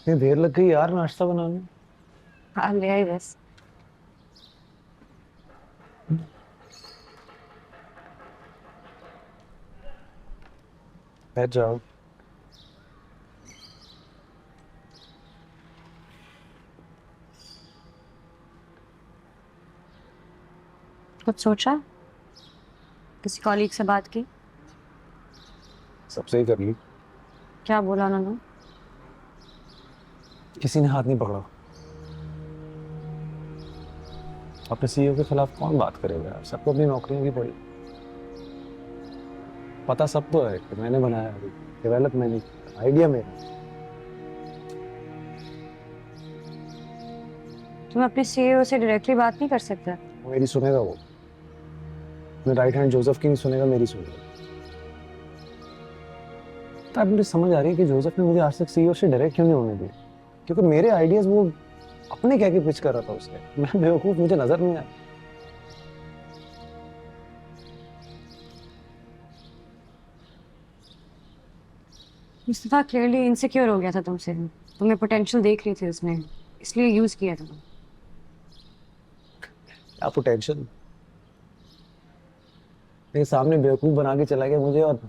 इतनी देर लग गई यार नाश्ता बनाने। हाँ ले आई बस। बैठ जाओ। कुछ सोचा? किसी कॉलीग से बात की? सबसे ही कर ली। क्या बोला उन्होंने? किसी ने हाथ नहीं पकड़ा। अपने सीईओ के खिलाफ कौन बात करेगा यार, सबको अपनी नौकरियों की पड़ी। पता सबको है कि मैंने बनाया है, डेवलप मैंने, आइडिया मेरा। तुम अपने सीईओ से डायरेक्टली बात नहीं कर सकते? वो मेरी सुनेगा वो। अपने राइट हैंड जोसेफ की नहीं सुनेगा, मेरी सुनेगा। तब मुझे समझ आ रही है कि जोसेफ ने मुझे आज तक सीईओ से डायरेक्ट क्यों नहीं होने दिया। क्योंकि मेरे आइडियाज वो अपने कह के पिच कर रहा था उसके। मैं बेवकूफ, मुझे नजर नहीं आया। मुस्तफा क्लियरली इनसिक्योर हो गया था तुमसे। तुम्हें पोटेंशियल देख रही थी उसमें, इसलिए यूज किया था। क्या पोटेंशियल। मेरे सामने बेवकूफ बना के चला गया मुझे, और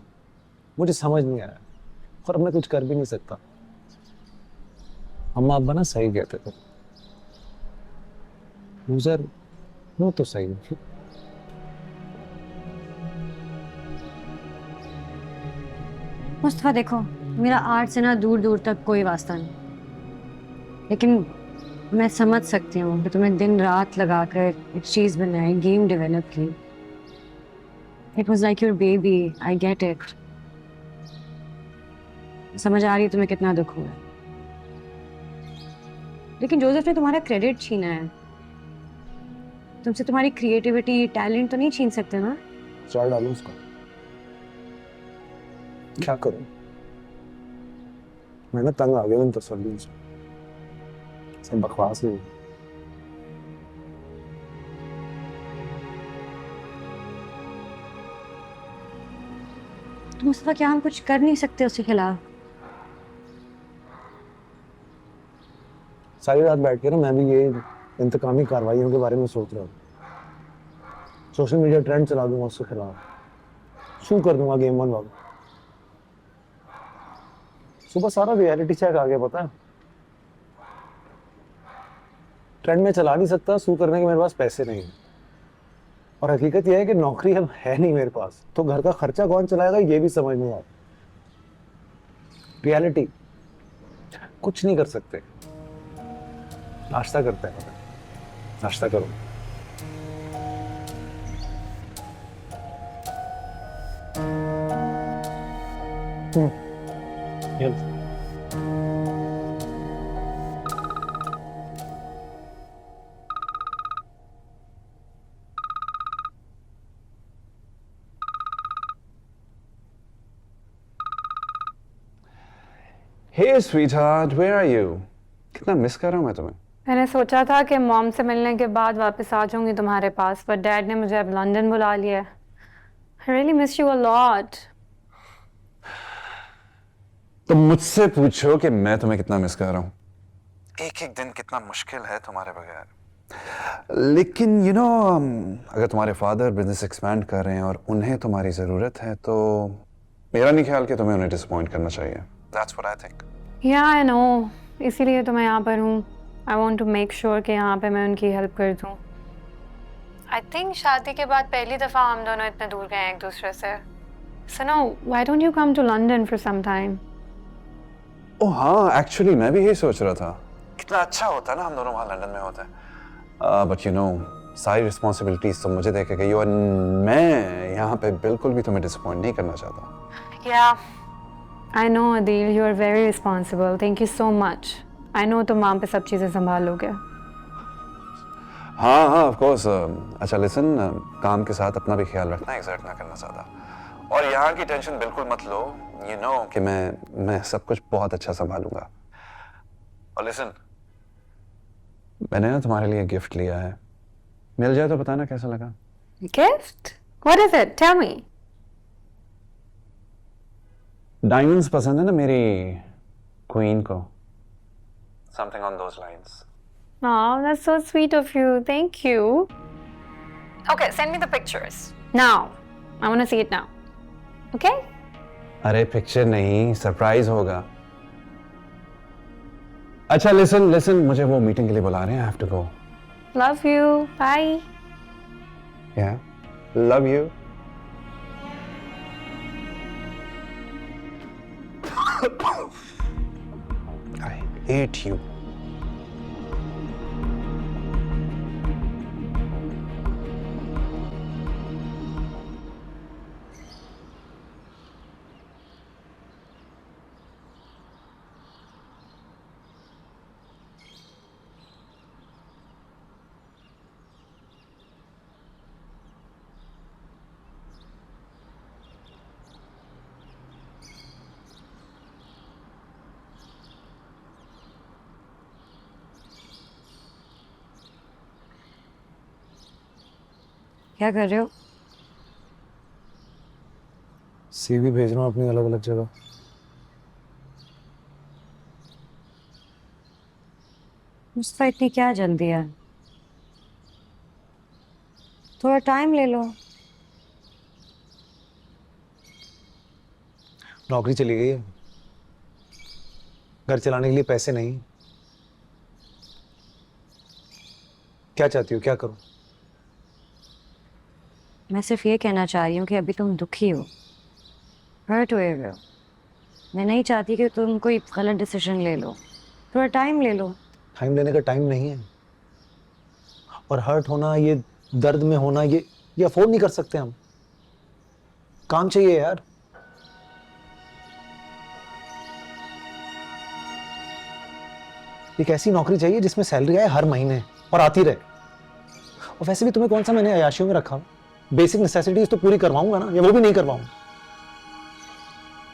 मुझे समझ नहीं आया, और अब मैं कुछ कर भी नहीं सकता। अम्मा अब्बा ना सही कहते थे, लूजर वो तो सही है। मुस्तफा देखो, मेरा आर्ट से ना दूर दूर तक कोई वास्ता नहीं, लेकिन मैं समझ सकती हूँ कि तुम्हें दिन रात लगाकर एक चीज बनाई, गेम डेवलप की। It was like your baby, I get it. समझ आ रही है तुम्हें कितना दुख हुआ है, लेकिन जोसेफ ने तुम्हारा क्रेडिट छीना है। तुमसे तुम्हारी क्रिएटिविटी, टैलेंट तो नहीं छीन सकते ना? चार डालू उसका, क्या करूं। मैं ना तंग आ गया उन तसल्लियों से, सब बकवास नहीं। तो मुस्तफा क्या हम कुछ कर नहीं सकते उसके खिलाफ? सारी रात बैठ के ना मैं भी ये इंतकामी कार्रवाइयों के बारे में सोच रहा हूँ। सोशल मीडिया ट्रेंड चला दूंगा उसके खिलाफ, शू कर दूंगा गेम वन वाला। सुबह सारा रियलिटी चेक आ गया, पता है। ट्रेंड में चला नहीं सकता, शू करने के मेरे पास पैसे नहीं है। और हकीकत यह है कि नौकरी अब है नहीं मेरे पास, तो घर का खर्चा कौन चलाएगा ये भी समझ नहीं आता। रियलिटी, कुछ नहीं कर सकते। नाश्ता करते हैं, नाश्ता करो। ये लो। Hey sweetheart, where are you? कितना मिस कर रहा हूँ मैं तुम्हें। मैंने सोचा था कि मॉम से मिलने के बाद वापस आ जाऊंगी तुम्हारे पास, पर डैड ने मुझे अब लंदन बुला लिया है। I really miss you a lot. तो मुझसे पूछो कि मैं तुम्हें कितना मिस कर रहा हूँ। एक एक दिन कितना मुश्किल है तुम्हारे बगैर। लेकिन अगर तुम्हारे फादर बिजनेस एक्सपैंड कर रहे हैं और उन्हें तुम्हारी ज़रूरत है, तो मेरा नहीं ख्याल कि तुम्हें उन्हें डिसअपॉइंट करना चाहिए। That's what I think. Yeah, I know. इसीलिए तो मैं यहाँ पर हूँ। I want to make sure कि यहाँ पे मैं उनकी हेल्प कर दूँ। I think शादी के बाद पहली दफ़ा हम दोनों इतने दूर गए एक दूसरे से। So now, why don't you come to London for some time? ओह हाँ, एक्चुअली मैं भी यही सोच रहा था। कितना अच्छा होता है ना हम दोनों वहाँ लंदन में होते हैं। बट सारी रिस्पॉन्सिबिलिटीज तो मुझे देके गई, और मैं यहाँ पे बिल्कुल भी तुम्हें डिसअपॉइंट नहीं करना चाहता। Yeah, I know Adil, you are very responsible. Thank you so much. I know तुम वहाँ पे सब चीज़ें संभाल लोगे। हाँ हाँ, ऑफ कोर्स। अच्छा लिसन, काम के साथ अपना भी ख्याल रखना, एक्सर्ट ना करना ज़्यादा। और यहाँ की टेंशन बिल्कुल मत लो। कि मैं सब कुछ बहुत अच्छा संभालूंगा। और लिसन, मैंने ना तुम्हारे लिए गिफ्ट लिया है, मिल जाए तो बताना कैसा लगा। Gift? What is it? Tell me. Diamonds पसंद है ना मेरी क्वीन को, Something on those lines. Oh, that's so sweet of you. Thank you. Okay, send me the pictures now. I want to see it now. Okay? अरे picture नहीं, surprise होगा. अच्छा listen मुझे वो मीटिंग के लिए बुला रहे हैं. I have to go. Love you. Bye. Yeah. Love you. I hate you. क्या कर रहे हो? सीवी भेज रहा हूँ अपनी अलग अलग जगह. मुझसे इतनी क्या जल्दी है? थोड़ा टाइम ले लो. नौकरी चली गई है, घर चलाने के लिए पैसे नहीं. क्या चाहती हो, क्या करूं? मैं सिर्फ ये कहना चाह रही हूँ कि अभी तुम दुखी हो, हर्ट हुए हो. मैं नहीं चाहती कि तुम कोई गलत डिसीजन ले लो. थोड़ा टाइम ले लो. टाइम लेने का टाइम नहीं है. और हर्ट होना, ये दर्द में होना, ये अफोर्ड नहीं कर सकते हम. काम चाहिए यार. एक ऐसी नौकरी चाहिए जिसमें सैलरी आए हर महीने और आती रहे. और वैसे भी तुम्हें कौन सा मैंने अयाशियों में रखा? बेसिक नेसेसिटीज तो पूरी करवाऊंगा ना, या वो भी नहीं करवाऊंगा?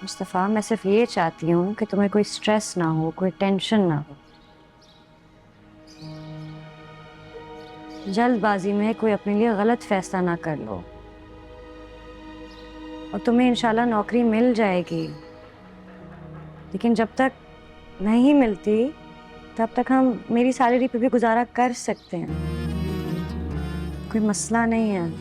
मुस्तफ़ा, मैं सिर्फ ये चाहती हूँ कि तुम्हें कोई स्ट्रेस ना हो, कोई टेंशन ना हो. जल्दबाजी में कोई अपने लिए गलत फैसला ना कर लो. और तुम्हें इंशाल्लाह नौकरी मिल जाएगी. लेकिन जब तक नहीं मिलती तब तक हम मेरी सैलरी पे भी गुजारा कर सकते हैं. कोई मसला नहीं है.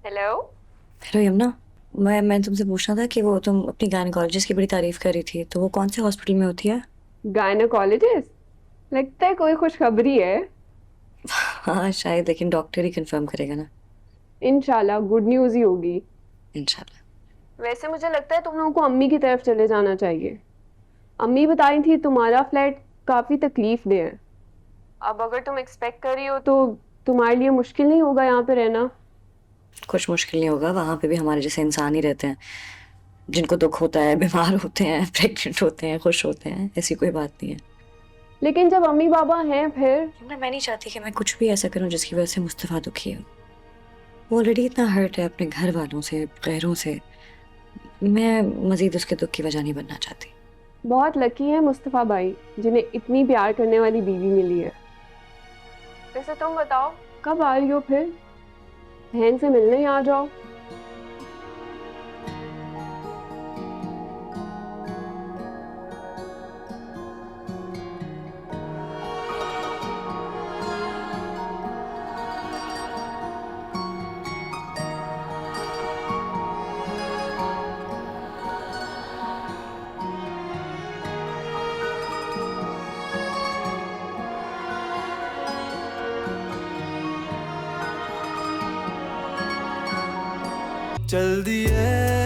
हेलो. हेलो यमुना, मैं तुमसे पूछना था कि वो तुम अपनी गायनेकोलॉजिस्ट की बड़ी तारीफ कर रही थी, तो वो कौन से हॉस्पिटल में होती है? गायनेकोलॉजिस्ट? लगता है कोई खुशखबरी है. हाँ शायद, लेकिन डॉक्टर ही कंफर्म करेगा ना. इंशाल्लाह गुड न्यूज़ ही होगी. इंशाल्लाह. वैसे मुझे लगता है तुम लोगों को अम्मी की तरफ चले जाना चाहिए. अम्मी बताई थी तुम्हारा फ्लैट काफ़ी तकलीफ दे है. अब अगर तुम एक्सपेक्ट कर रही हो तो तुम्हारे लिए मुश्किल नहीं होगा यहाँ पे रहना. कुछ मुश्किल नहीं होगा. वहाँ पे भी हमारे जैसे इंसान ही रहते हैं, जिनको दुख होता है, बीमार होते हैं, प्रेग्नेंट होते हैं, खुश होते हैं. ऐसी कोई बात नहीं है. लेकिन जब अम्मी बाबा हैं फिर. मैं नहीं चाहती कि मैं कुछ भी ऐसा करूं जिसकी वजह से मुस्तफ़ा दुखी हो. वो ऑलरेडी इतना हर्ट है अपने घर वालों से, गैरों से. मैं मजीद उसके दुख की वजह नहीं बनना चाहती. बहुत लकी है मुस्तफ़ा भाई जिन्हें इतनी प्यार करने वाली बीवी मिली है. वैसे तुम बताओ कब आ रही हो फिर? बहन से मिलने आ जाओ. चल दिए